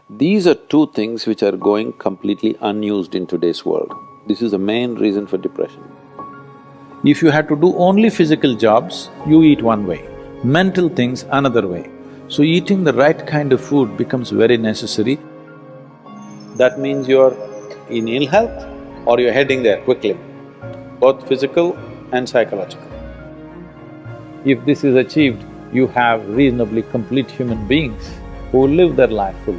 These are two things which are going completely unused in today's world. This is the main reason for depression. If you had to do only physical jobs, you eat one way, mental things another way. So eating the right kind of food becomes very necessary. That means you're in ill health or you're heading there quickly, both physical and psychological. If this is achieved, you have reasonably complete human beings who live their life fully.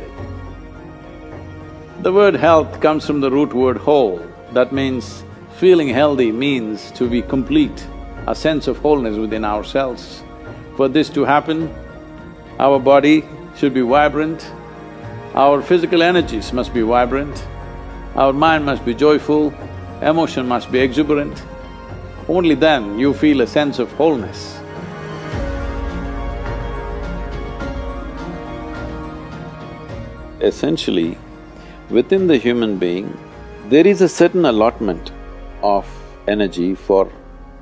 The word health comes from the root word whole. That means feeling healthy means to be complete, a sense of wholeness within ourselves. For this to happen, our body should be vibrant, our physical energies must be vibrant, our mind must be joyful, emotion must be exuberant. Only then you feel a sense of wholeness. Essentially, within the human being, there is a certain allotment of energy for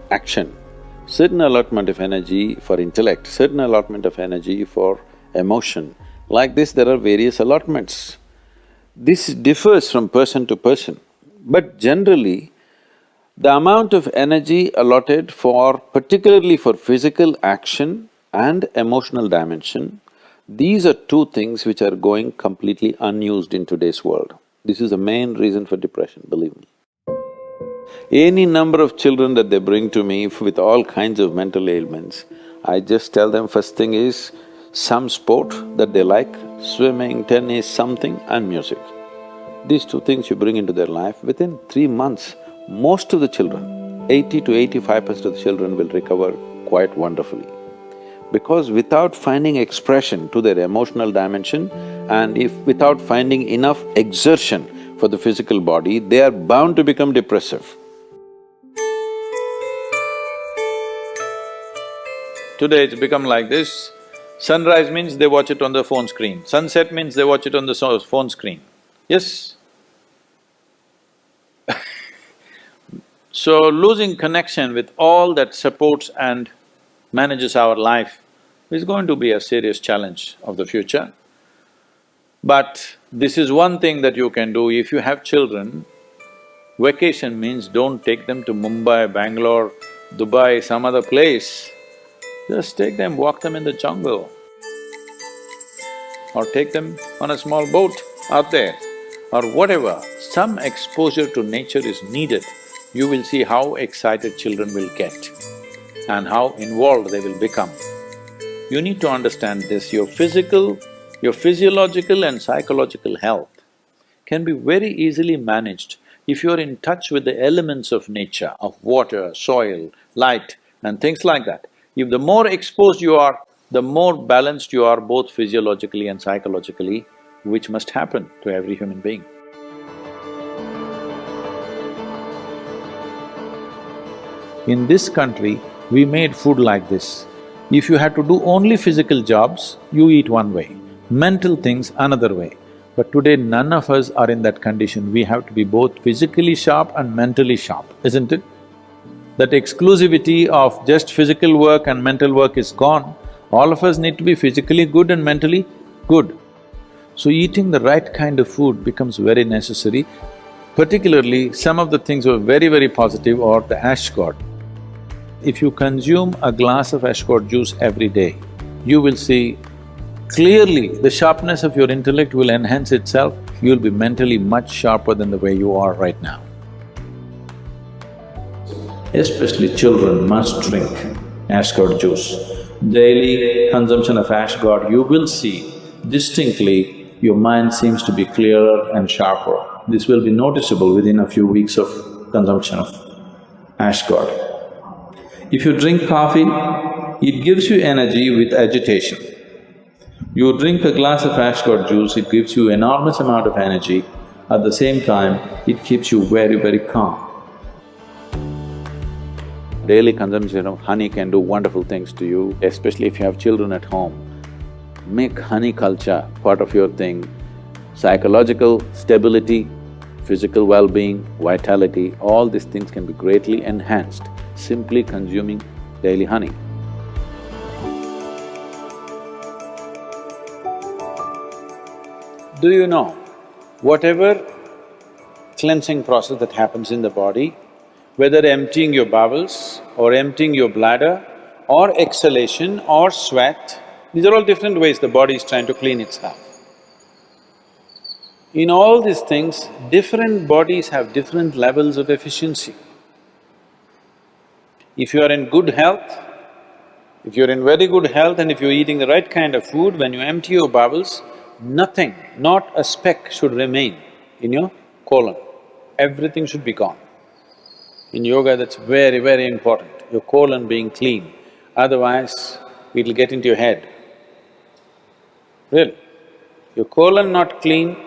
action, certain allotment of energy for intellect, certain allotment of energy for emotion. Like this, there are various allotments. This differs from person to person, but generally, the amount of energy allotted for… particularly for physical action and emotional dimension, these are two things which are going completely unused in today's world. This is the main reason for depression, believe me. Any number of children that they bring to me with all kinds of mental ailments, I just tell them first thing is some sport that they like, swimming, tennis, something, and music. These two things you bring into their life, within 3 months, most of the children, 80 to 85% of the children will recover quite wonderfully. Because without finding expression to their emotional dimension and if without finding enough exertion for the physical body, they are bound to become depressive. Today it's become like this, sunrise means they watch it on the phone screen, sunset means they watch it on the phone screen. Yes? So losing connection with all that supports and manages our life is going to be a serious challenge of the future. But this is one thing that you can do. If you have children, vacation means don't take them to Mumbai, Bangalore, Dubai, some other place. Just take them, walk them in the jungle. Or take them on a small boat out there, or whatever. Some exposure to nature is needed. You will see how excited children will get and how involved they will become. You need to understand this, your physiological and psychological health can be very easily managed if you're in touch with the elements of nature, of water, soil, light and things like that. If the more exposed you are, the more balanced you are both physiologically and psychologically, which must happen to every human being. In this country, we made food like this. If you had to do only physical jobs, you eat one way, mental things another way. But today none of us are in that condition, we have to be both physically sharp and mentally sharp, isn't it? That exclusivity of just physical work and mental work is gone. All of us need to be physically good and mentally good. So eating the right kind of food becomes very necessary. Particularly, some of the things were very positive are the ash god. If you consume a glass of ash god juice every day, you will see clearly the sharpness of your intellect will enhance itself, you'll be mentally much sharper than the way you are right now. Especially children must drink ash god juice. Daily consumption of ash god, you will see distinctly your mind seems to be clearer and sharper. This will be noticeable within a few weeks of consumption of ash god. If you drink coffee, it gives you energy with agitation. You drink a glass of ash god juice, it gives you enormous amount of energy. At the same time, it keeps you very calm. Daily consumption of honey can do wonderful things to you, especially if you have children at home. Make honey culture part of your thing. Psychological stability, physical well-being, vitality, all these things can be greatly enhanced simply consuming daily honey. Do you know, whatever cleansing process that happens in the body, whether emptying your bowels or emptying your bladder or exhalation or sweat, these are all different ways the body is trying to clean itself. In all these things, different bodies have different levels of efficiency. If you are in good health, if you're in very good health and if you're eating the right kind of food, when you empty your bowels, nothing, not a speck should remain in your colon. Everything should be gone. In yoga, that's very, very important, your colon being clean. Otherwise, it'll get into your head. Really. Your colon not clean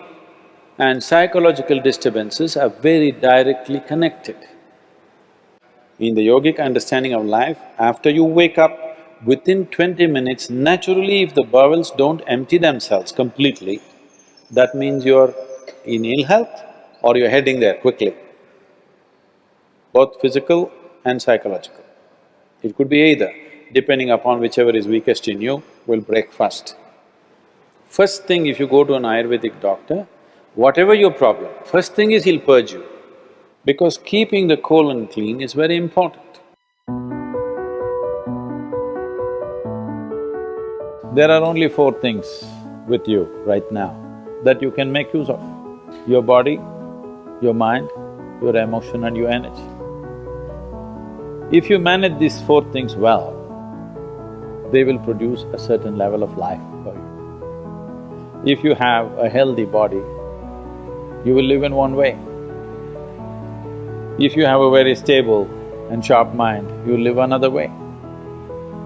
and psychological disturbances are very directly connected. In the yogic understanding of life, after you wake up, within 20 minutes, naturally if the bowels don't empty themselves completely, that means you're in ill health or you're heading there quickly, both physical and psychological. It could be either, depending upon whichever is weakest in you, will break first. First thing, if you go to an Ayurvedic doctor, whatever your problem, first thing is he'll purge you, because keeping the colon clean is very important. There are only four things with you right now that you can make use of: your body, your mind, your emotion and your energy. If you manage these four things well, they will produce a certain level of life for you. If you have a healthy body, you will live in one way. If you have a very stable and sharp mind, you will live another way.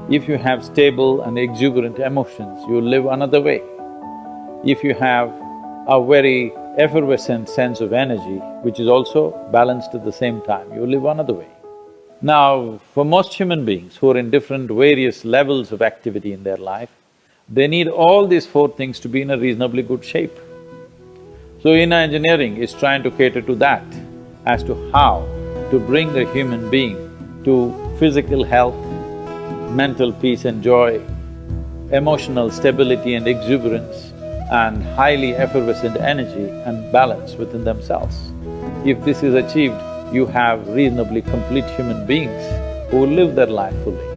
If you have stable and exuberant emotions, you will live another way. If you have a very effervescent sense of energy, which is also balanced at the same time, you will live another way. Now, for most human beings who are in different various levels of activity in their life, they need all these four things to be in a reasonably good shape. So inner engineering is trying to cater to that, as to how to bring a human being to physical health, mental peace and joy, emotional stability and exuberance, and highly effervescent energy and balance within themselves. If this is achieved, you have reasonably complete human beings who will live their life fully.